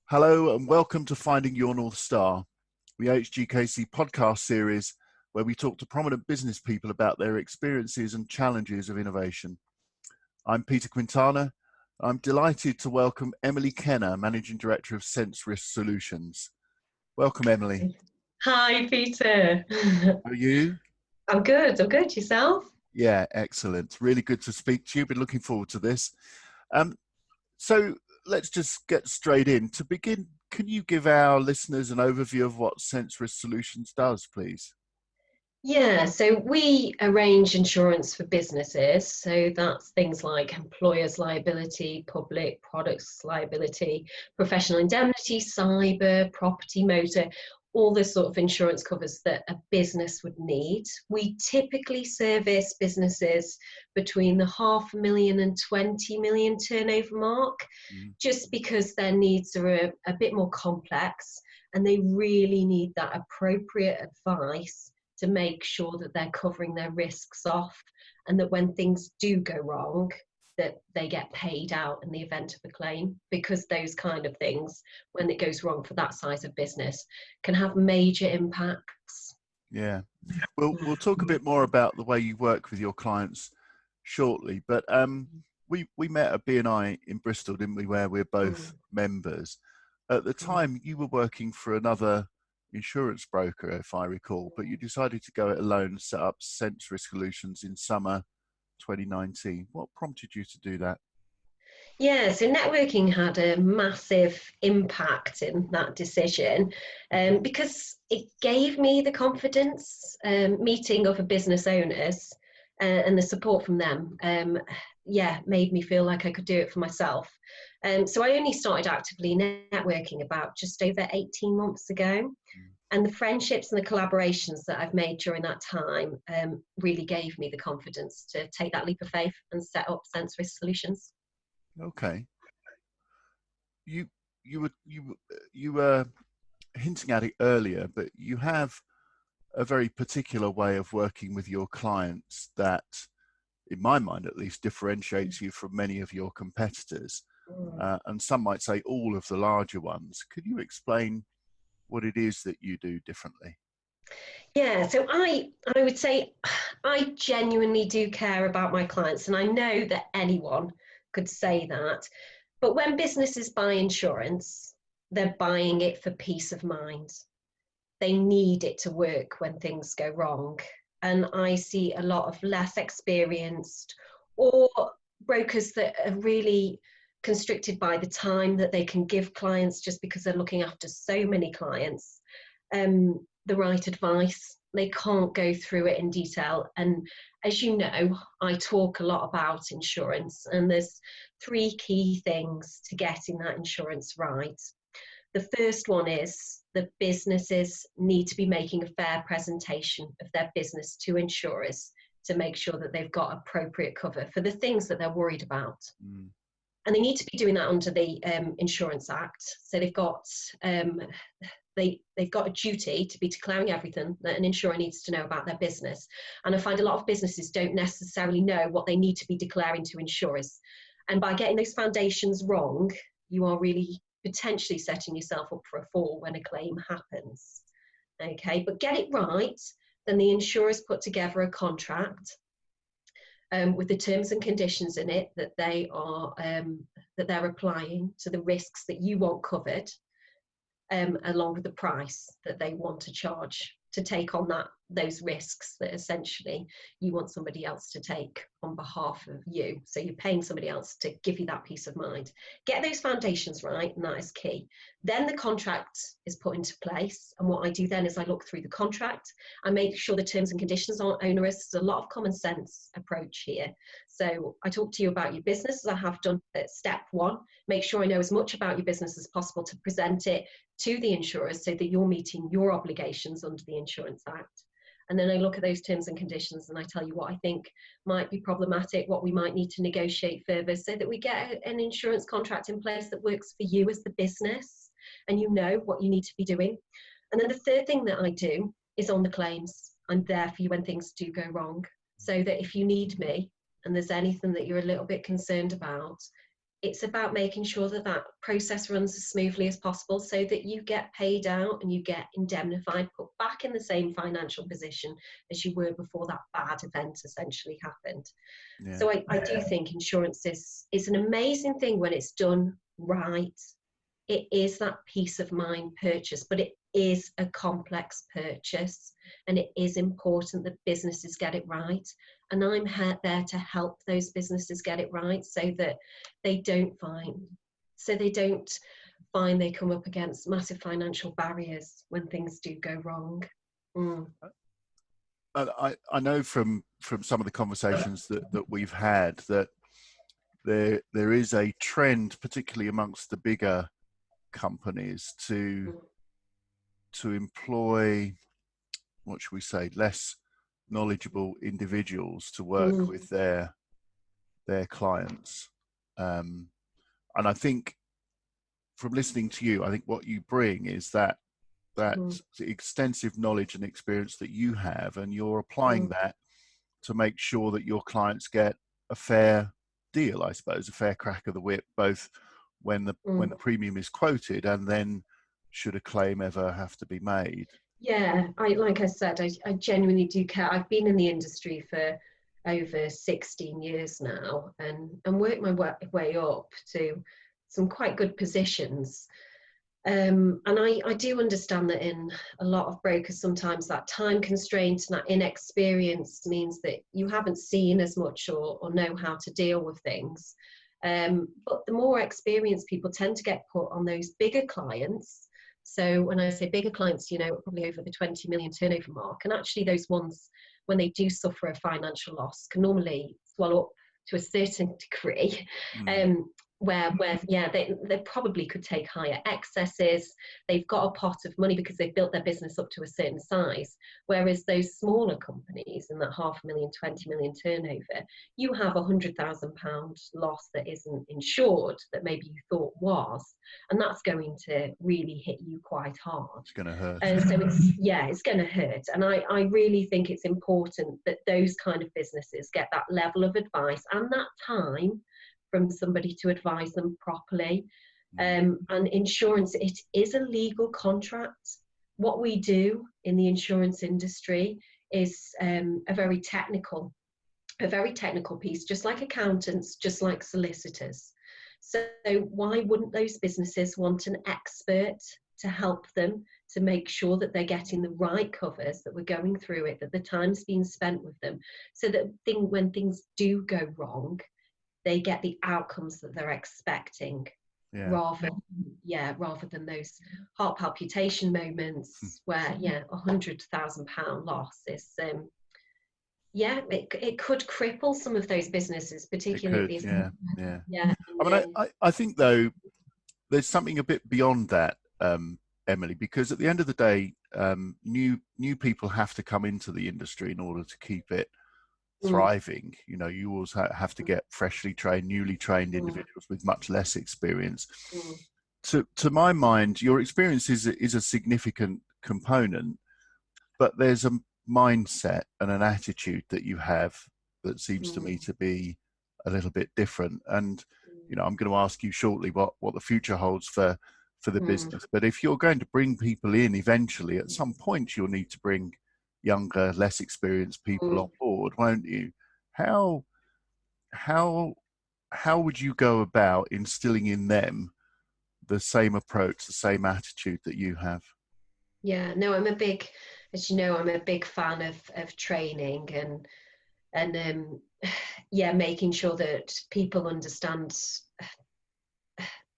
Hello and welcome to Finding Your North Star, the HGKC podcast series where we talk to prominent business people about their experiences and challenges of innovation. I'm Peter Quintana. I'm delighted to welcome Emily Kenna, Managing Director of Sense Risk Solutions. Welcome, Emily. Hi, Peter. How are you? I'm good. Yourself? Yeah, excellent. Really good to speak to you. Been looking forward to this. So let's just get straight in. To begin, can you give our listeners an overview of what Sense Risk Solutions does, please? Yeah, so we arrange insurance for businesses. So that's things like employers' liability, public products liability, professional indemnity, cyber, property, motor, all the sort of insurance covers that a business would need. We typically service businesses between the 500,000 and 20 million turnover mark, just because their needs are a bit more complex and they really need that appropriate advice to make sure that they're covering their risks off, and that when things do go wrong, that they get paid out in the event of a claim, because those kind of things, when it goes wrong for that size of business, can have major impacts. Yeah, we'll talk a bit more about the way you work with your clients shortly, but we met at BNI in Bristol, didn't we, where we're both members. At the time, you were working for another insurance broker, if I recall, but you decided to go it alone and set up Sense Risk Solutions in summer 2019. What prompted you to do that? Yeah, so networking had a massive impact in that decision, because it gave me the confidence, meeting other business owners and the support from them. Made me feel like I could do it for myself. So I only started actively networking about just over 18 months ago. And the friendships and the collaborations that I've made during that time really gave me the confidence to take that leap of faith and set up Sense Risk Solutions. Okay. You were hinting at it earlier, but you have a very particular way of working with your clients that, in my mind at least, differentiates you from many of your competitors, and some might say all of the larger ones. Could you explain what it is that you do differently? Yeah, so I would say I genuinely do care about my clients, and I know that anyone could say that. But when businesses buy insurance, they're buying it for peace of mind. They need it to work when things go wrong. And I see a lot of less experienced or brokers that are really constricted by the time that they can give clients, just because they're looking after so many clients, the right advice. They can't go through it in detail. And as you know, I talk a lot about insurance, and there's three key things to getting that insurance right. The first one is that businesses need to be making a fair presentation of their business to insurers to make sure that they've got appropriate cover for the things that they're worried about. And they need to be doing that under the Insurance Act. So they've got they've got a duty to be declaring everything that an insurer needs to know about their business. And I find a lot of businesses don't necessarily know what they need to be declaring to insurers. And by getting those foundations wrong, you are really potentially setting yourself up for a fall when a claim happens. Okay, but get it right, then the insurers put together a contract with the terms and conditions in it that they are that they're applying to the risks that you want covered, along with the price that they want to charge to take on those risks that essentially you want somebody else to take on behalf of you. So you're paying somebody else to give you that peace of mind. Get those foundations right, and that is key. Then the contract is put into place, and what I do then is I look through the contract. I make sure the terms and conditions aren't onerous. There's a lot of common sense approach here. So I talk to you about your business, as I have done at step one. Make sure I know as much about your business as possible to present it to the insurers so that you're meeting your obligations under the Insurance Act. And then I look at those terms and conditions and I tell you what I think might be problematic, what we might need to negotiate further, so that we get an insurance contract in place that works for you as the business and you know what you need to be doing. And then the third thing that I do is on the claims. I'm there for you when things do go wrong, so that if you need me and there's anything that you're a little bit concerned about, it's about making sure that that process runs as smoothly as possible so that you get paid out and you get indemnified, put back in the same financial position as you were before that bad event essentially happened. Yeah. So I do think insurance is an amazing thing when it's done right. It is that peace of mind purchase, but it is a complex purchase, and it is important that businesses get it right. And I'm there to help those businesses get it right so that they don't find they come up against massive financial barriers when things do go wrong. Mm. I know from some of the conversations that we've had that there is a trend, particularly amongst the bigger companies, to employ, what should we say, less knowledgeable individuals to work with their clients. And I think from listening to you, I think what you bring is that extensive knowledge and experience that you have, and you're applying that to make sure that your clients get a fair deal, I suppose, a fair crack of the whip, both when the premium is quoted and then should a claim ever have to be made. Yeah, like I said, I genuinely do care. I've been in the industry for over 16 years now, and worked my way up to some quite good positions. And I do understand that in a lot of brokers, sometimes that time constraint and that inexperience means that you haven't seen as much or know how to deal with things. But the more experienced people tend to get put on those bigger clients. So when I say bigger clients, probably over the 20 million turnover mark. And actually those ones, when they do suffer a financial loss, can normally swallow up to a certain degree. Where they probably could take higher excesses. They've got a pot of money because they've built their business up to a certain size. Whereas those smaller companies in that 500,000, 20 million turnover, you have £100,000 loss that isn't insured that maybe you thought was, and that's going to really hit you quite hard. It's going to hurt. So it's going to hurt. And I really think it's important that those kind of businesses get that level of advice and that time from somebody to advise them properly. And insurance, it is a legal contract. What we do in the insurance industry is a very technical piece, just like accountants, just like solicitors. So why wouldn't those businesses want an expert to help them to make sure that they're getting the right covers, that we're going through it, that the time's being spent with them, so that when things do go wrong, they get the outcomes that they're expecting, rather than those heart palpitation moments where £100,000 loss is it could cripple some of those businesses, particularly I think though there's something a bit beyond that, Emily, because at the end of the day, new people have to come into the industry in order to keep it thriving. You always have to get freshly trained, newly trained individuals with much less experience. To my mind, your experience is a significant component, but there's a mindset and an attitude that you have that seems to me to be a little bit different. And I'm going to ask you shortly what the future holds for the business. But if you're going to bring people in eventually, at some point you'll need to bring younger, less experienced people on board, won't you? How would you go about instilling in them the same approach, the same attitude that you have? Yeah, no, I'm a big fan of training and making sure that people understand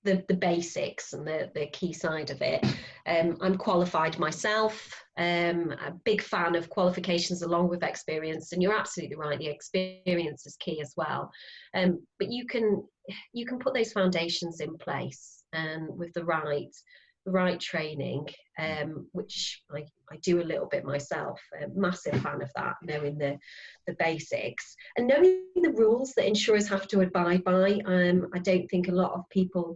the basics and the key side of it. I'm qualified myself. A big fan of qualifications along with experience, and you're absolutely right, the experience is key as well. But you can put those foundations in place, and with the right training, which I do a little bit myself. A massive fan of that, knowing the basics and knowing the rules that insurers have to abide by. I don't think a lot of people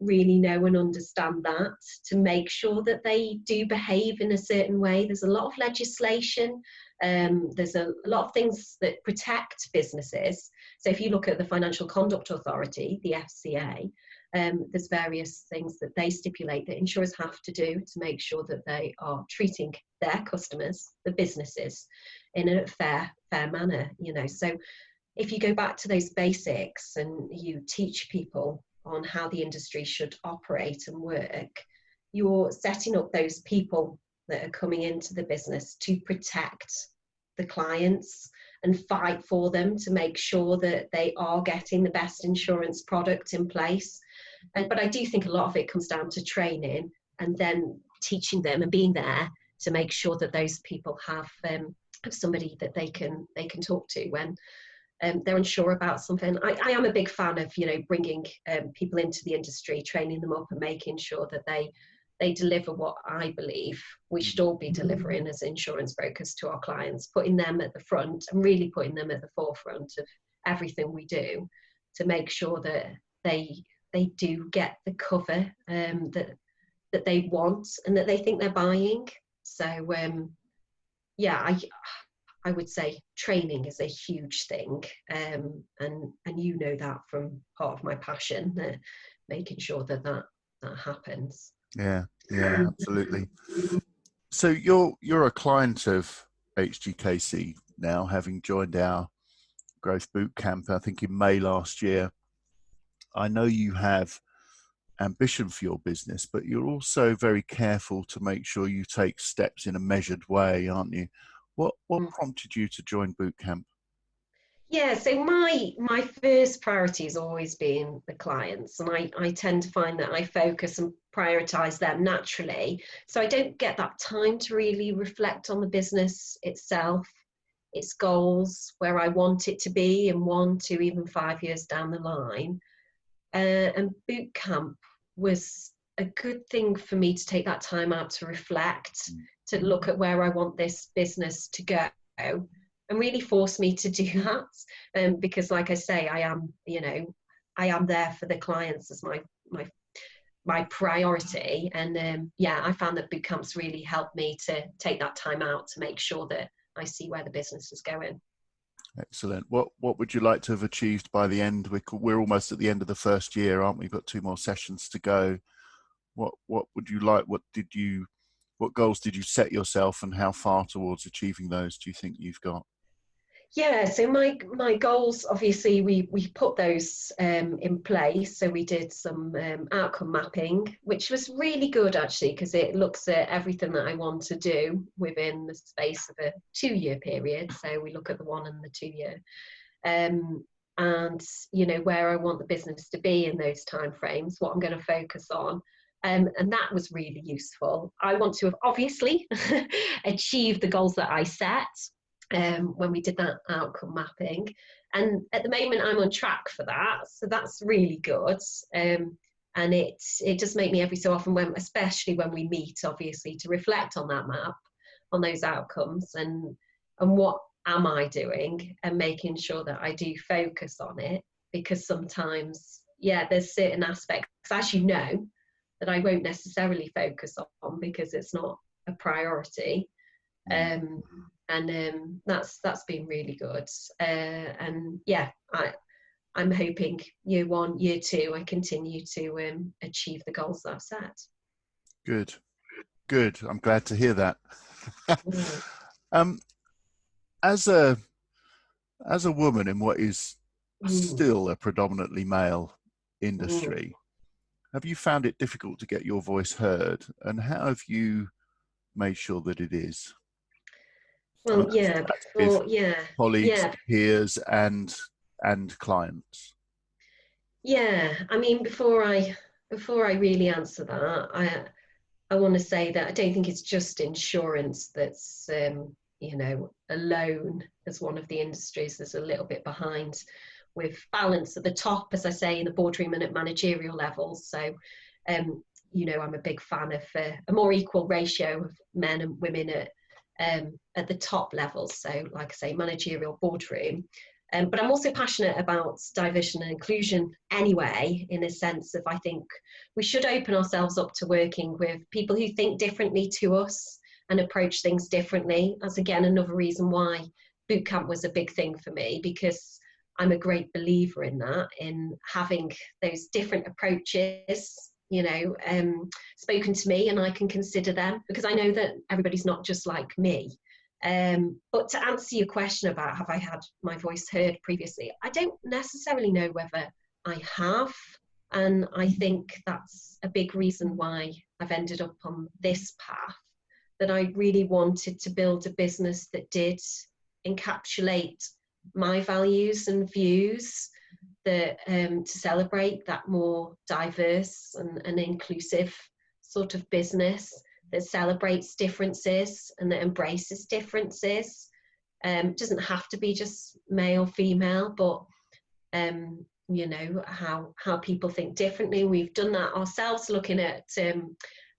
really know and understand that, to make sure that they do behave in a certain way. There's a lot of legislation There's a lot of things that protect businesses. So if you look at the Financial Conduct Authority, the FCA, there's various things that they stipulate that insurers have to do to make sure that they are treating their customers, the businesses, in a fair manner. So if you go back to those basics and you teach people on how the industry should operate and work, you're setting up those people that are coming into the business to protect the clients and fight for them to make sure that they are getting the best insurance product in place. But I do think a lot of it comes down to training and then teaching them and being there to make sure that those people have somebody that they can talk to when they're unsure about something. I am a big fan of bringing people into the industry, training them up and making sure that they deliver what I believe we should all be delivering as insurance brokers to our clients, putting them at the front and really putting them at the forefront of everything we do to make sure that they do get the cover that they want and that they think they're buying. So I would say training is a huge thing, and you know that from part of my passion, that making sure that happens. Yeah, absolutely. So you're a client of HGKC now, having joined our growth boot camp, I think in May last year. I know you have ambition for your business, but you're also very careful to make sure you take steps in a measured way, aren't you? What prompted you to join boot camp? Yeah, so my first priority has always been the clients, and I tend to find that I focus and prioritize them naturally. So I don't get that time to really reflect on the business itself, its goals, where I want it to be in 1 to even 5 years down the line. And boot camp was a good thing for me to take that time out to reflect, to look at where I want this business to go, and really force me to do that. Because like I say, I am there for the clients as my priority. And I found that boot camps really helped me to take that time out to make sure that I see where the business is going. Excellent. What would you like to have achieved by the end? We're almost at the end of the first year, aren't we? We've got 2 more sessions to go. What would you like? What goals did you set yourself, and how far towards achieving those do you think you've got? Yeah, so my goals, obviously, we put those in place. So we did some outcome mapping, which was really good, actually, because it looks at everything that I want to do within the space of a 2-year period. So we look at the 1 and the 2 year, and where I want the business to be in those timeframes, what I'm going to focus on. And that was really useful. I want to have obviously achieved the goals that I set when we did that outcome mapping, and at the moment I'm on track for that, so that's really good. And it does make me every so often, especially when we meet, obviously, to reflect on that map, on those outcomes, and what am I doing, and making sure that I do focus on it, because sometimes there's certain aspects, as you know, that I won't necessarily focus on because it's not a priority. That's been really good. I'm hoping year 1, year 2, I continue to achieve the goals that I've set. Good. I'm glad to hear that. As a woman in what is still a predominantly male industry, have you found it difficult to get your voice heard, and how have you made sure that it is? Well, Colleagues, peers, and clients. Yeah, I mean, before I really answer that, I want to say that I don't think it's just insurance that's alone as one of the industries that's a little bit behind with balance at the top, as I say, in the boardroom and at managerial levels. So I'm a big fan of a more equal ratio of men and women at the top levels, so like I say, managerial, boardroom. But I'm also passionate about diversity and inclusion anyway, in a sense of, I think we should open ourselves up to working with people who think differently to us, and approach things differently. That's again another reason why boot camp was a big thing for me, because I'm a great believer in that, in having those different approaches, spoken to me, and I can consider them, because I know that everybody's not just like me. But to answer your question about have I had my voice heard previously, I don't necessarily know whether I have. And I think that's a big reason why I've ended up on this path, that I really wanted to build a business that did encapsulate my values and views, that to celebrate that more diverse and inclusive sort of business that celebrates differences and that embraces differences. Doesn't have to be just male, female, but how people think differently. We've done that ourselves, looking at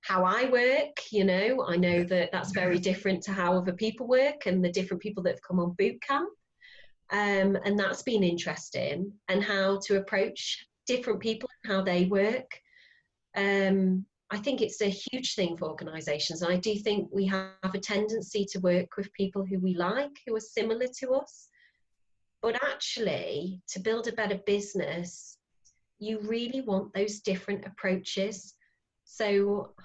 how I work. I know that that's very different to how other people work, and the different people that have come on boot camp. And that's been interesting, and how to approach different people and how they work. I think it's a huge thing for organisations. I do think we have a tendency to work with people who we like, who are similar to us. But actually, to build a better business, you really want those different approaches. So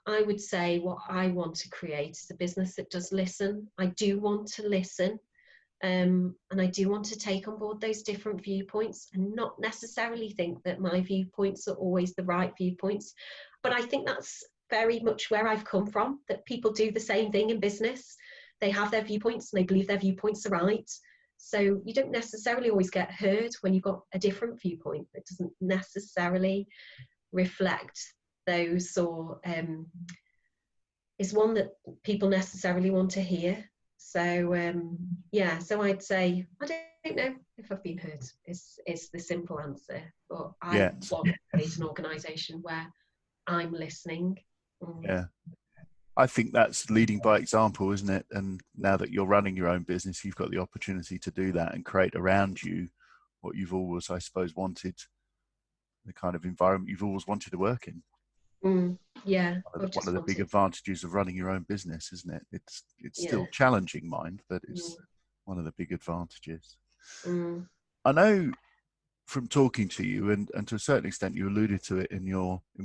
I would say what I want to create is a business that does listen. I do want to listen. And I do want to take on board those different viewpoints, and not necessarily think that my viewpoints are always the right viewpoints. But I think that's very much where I've come from, that people do the same thing in business. They have their viewpoints and they believe their viewpoints are right. So you don't necessarily always get heard when you've got a different viewpoint that doesn't necessarily reflect those, or is one that people necessarily want to hear. So so I'd say I don't know if I've been heard. Is the simple answer. But I want to create an organisation where I'm listening. Yeah, I think that's leading by example, isn't it? And now that you're running your own business, you've got the opportunity to do that and create around you what you've always, I suppose, wanted, the kind of environment you've always wanted to work in. Yeah, one of the big advantages of running your own business, isn't it? It's still challenging, mind, but it's one of the big advantages. I know from talking to you, and to a certain extent you alluded to it in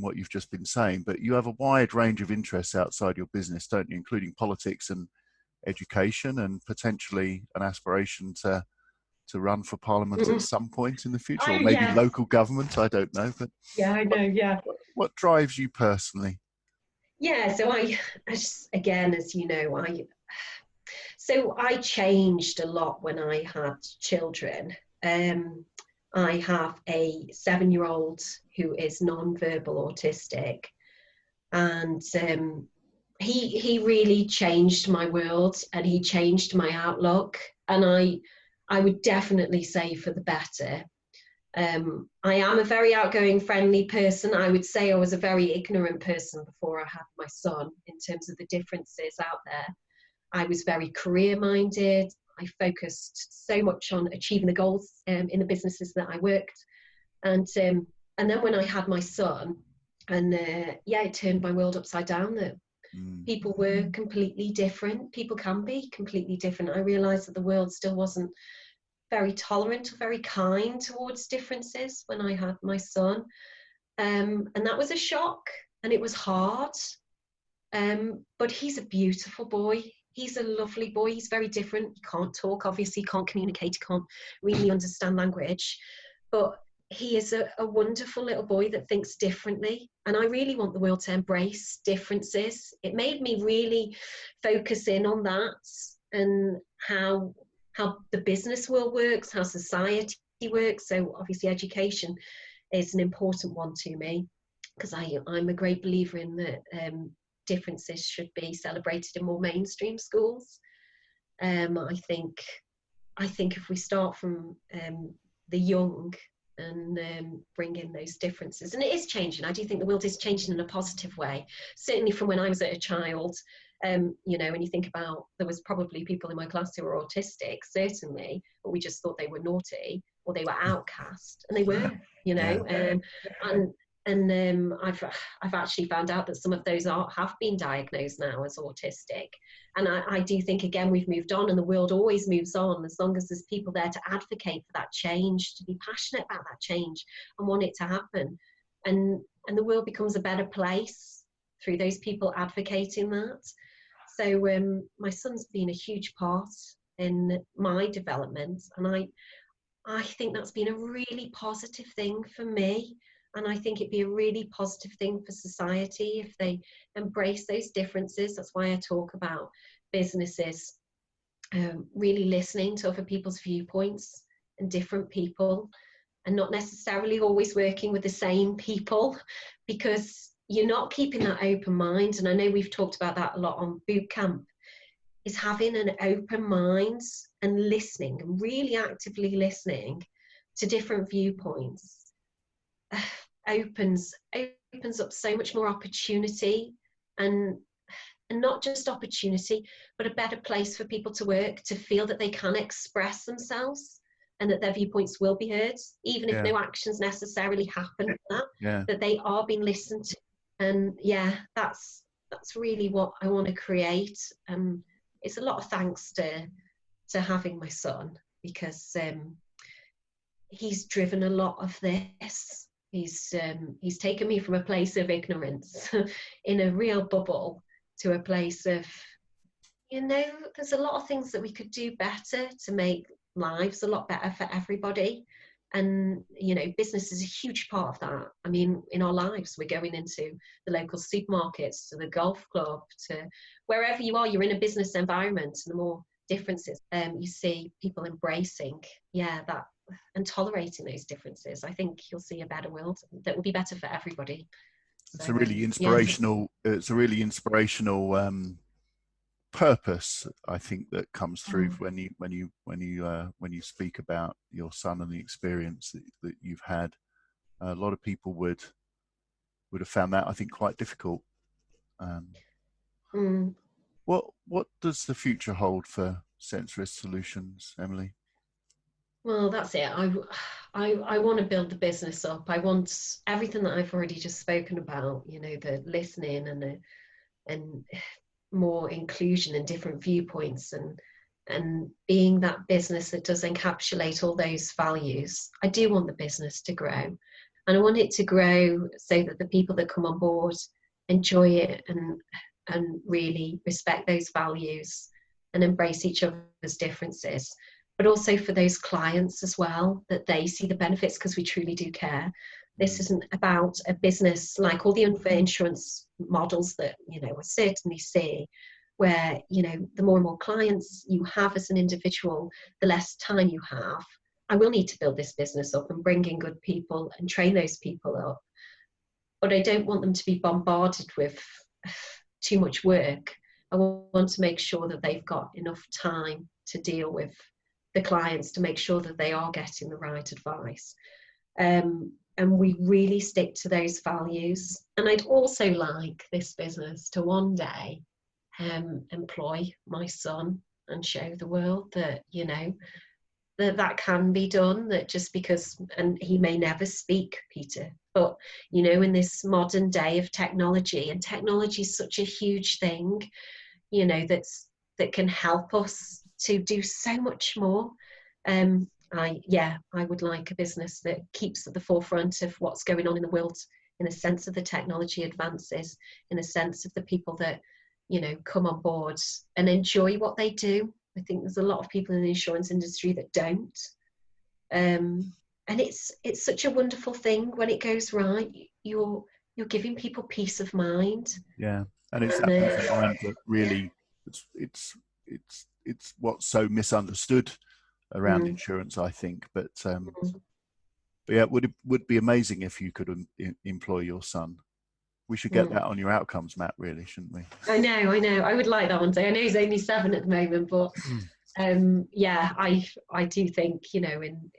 what you've just been saying, but you have a wide range of interests outside your business, don't you, including politics and education, and potentially an aspiration to run for parliament at some point in the future, or maybe local government, I don't know. But I know. What drives you personally? So I just, again, as you know, I changed a lot when I had children. I have a 7-year-old who is non-verbal autistic, and he really changed my world, and he changed my outlook, and I would definitely say for the better. I am a very outgoing, friendly person. I would say I was a very ignorant person before I had my son, in terms of the differences out there. I was very career-minded. I focused so much on achieving the goals in the businesses that I worked. And then when I had my son, and it turned my world upside down, that people were completely different. People can be completely different. I realised that the world still wasn't very tolerant or very kind towards differences when I had my son. And that was a shock, and it was hard. But he's a beautiful boy. He's a lovely boy. He's very different. He can't talk, obviously, can't communicate, he can't really understand language. But he is a wonderful little boy that thinks differently. And I really want the world to embrace differences. It made me really focus in on that, and how the business world works, how society works. So obviously education is an important one to me, because I'm a great believer in that differences should be celebrated in more mainstream schools. I think if we start from the young and bring in those differences, and it is changing. I do think the world is changing in a positive way, certainly from when I was a child. When you think about, there was probably people in my class who were autistic, certainly, but we just thought they were naughty or they were outcast, and they were, and And I've actually found out that some of those have been diagnosed now as autistic. And I do think, again, we've moved on, and the world always moves on as long as there's people there to advocate for that change, to be passionate about that change and want it to happen. And the world becomes a better place through those people advocating that. So my son's been a huge part in my development, and I think that's been a really positive thing for me. And I think it'd be a really positive thing for society if they embrace those differences. That's why I talk about businesses really listening to other people's viewpoints and different people, and not necessarily always working with the same people, because you're not keeping that open mind. And I know we've talked about that a lot on boot camp, is having an open mind and listening, and really actively listening to different viewpoints opens up so much more opportunity, and not just opportunity, but a better place for people to work, to feel that they can express themselves and that their viewpoints will be heard, even if Yeah. no actions necessarily happen from that, Yeah. that they are being listened to. And yeah, that's really what I want to create. It's a lot of thanks to having my son, because he's driven a lot of this. He's taken me from a place of ignorance in a real bubble to a place of, there's a lot of things that we could do better to make lives a lot better for everybody. And business is a huge part of that. I mean, in our lives, we're going into the local supermarkets, to the golf club, to wherever you are, you're in a business environment. And the more differences you see people embracing, that, and tolerating those differences, I think you'll see a better world that will be better for everybody. It's So, a really inspirational. It's a really inspirational purpose, I think, that comes through when you speak about your son and the experience that you've had. A lot of people would have found that, I think, quite difficult. What does the future hold for Sensorist Solutions, Emily? Well, that's it. I want to build the business up. I want everything that I've already just spoken about, the listening and more inclusion and different viewpoints, and being that business that does encapsulate all those values. I do want the business to grow, and I want it to grow so that the people that come on board enjoy it and really respect those values and embrace each other's differences. But also for those clients as well, that they see the benefits, because we truly do care. This isn't about a business like all the insurance models that I certainly see, where the more and more clients you have as an individual, the less time you have. I will need to build this business up and bring in good people and train those people up, but I don't want them to be bombarded with too much work. I want to make sure that they've got enough time to deal with the clients, to make sure that they are getting the right advice. And we really stick to those values. And I'd also like this business to one day employ my son and show the world that, that can be done, that just because, and he may never speak, Peter, but, in this modern day of technology, and technology is such a huge thing, that can help us to do so much more. I would like a business that keeps at the forefront of what's going on in the world, in a sense of the technology advances, in a sense of the people that, come on board and enjoy what they do. I think there's a lot of people in the insurance industry that don't. And it's such a wonderful thing when it goes right. You're giving people peace of mind. Yeah, and it's that peace of mind that really it's what's so misunderstood around insurance, I think. But yeah, it would be amazing if you could employ your son. We should get that on your outcomes map, really, shouldn't we? I know. I would like that one day. I know he's only 7 at the moment, but I do think, in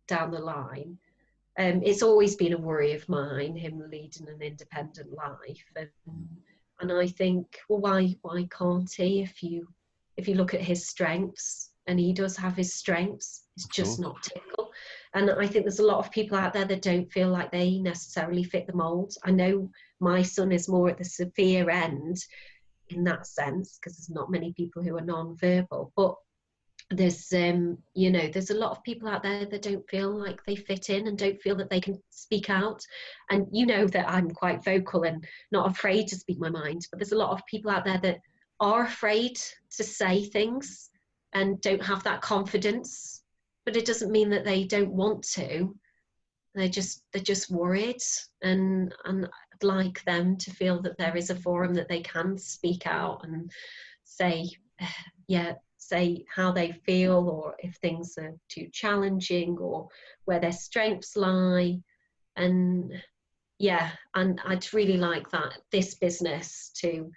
down the line, it's always been a worry of mine, him leading an independent life, and I think, well, why can't he? If you look at his strengths, and he does have his strengths, it's just not typical. And I think there's a lot of people out there that don't feel like they necessarily fit the mold. I know my son is more at the severe end in that sense, because there's not many people who are non-verbal, but there's there's a lot of people out there that don't feel like they fit in and don't feel that they can speak out. And you know that I'm quite vocal and not afraid to speak my mind, but there's a lot of people out there that are afraid to say things and don't have that confidence. But it doesn't mean that they don't want to. They're just worried, and I'd like them to feel that there is a forum that they can speak out and say, yeah, say how they feel, or if things are too challenging, or where their strengths lie. And yeah, and I'd really like that this business to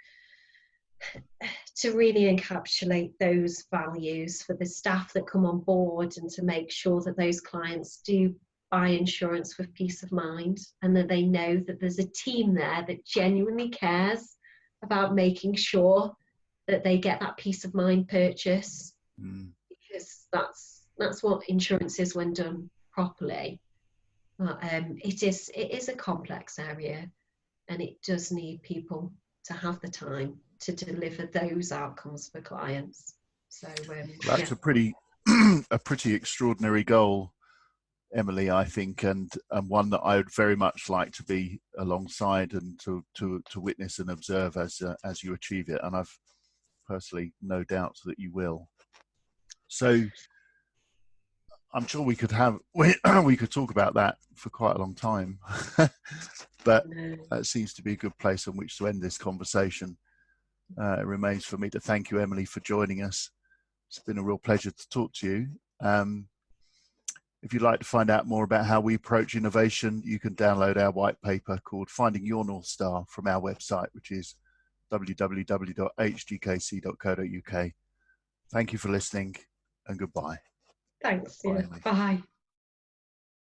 really encapsulate those values for the staff that come on board, and to make sure that those clients do buy insurance with peace of mind, and that they know that there's a team there that genuinely cares about making sure that they get that peace of mind purchase. Because that's what insurance is when done properly. But it is a complex area, and it does need people to have the time to deliver those outcomes for clients. So That's yeah. a pretty a pretty extraordinary goal, Emily, I think, and one that I would very much like to be alongside and to witness and observe as you achieve it. And I've personally no doubt that you will. So I'm sure we could talk about that for quite a long time, but that seems to be a good place on which to end this conversation. It remains for me to thank you, Emily, for joining us. It's been a real pleasure to talk to you. If you'd like to find out more about how we approach innovation, you can download our white paper called Finding Your North Star from our website, which is www.hgkc.co.uk. Thank you for listening, and goodbye. Thanks. Bye, Yeah. Emily. Bye.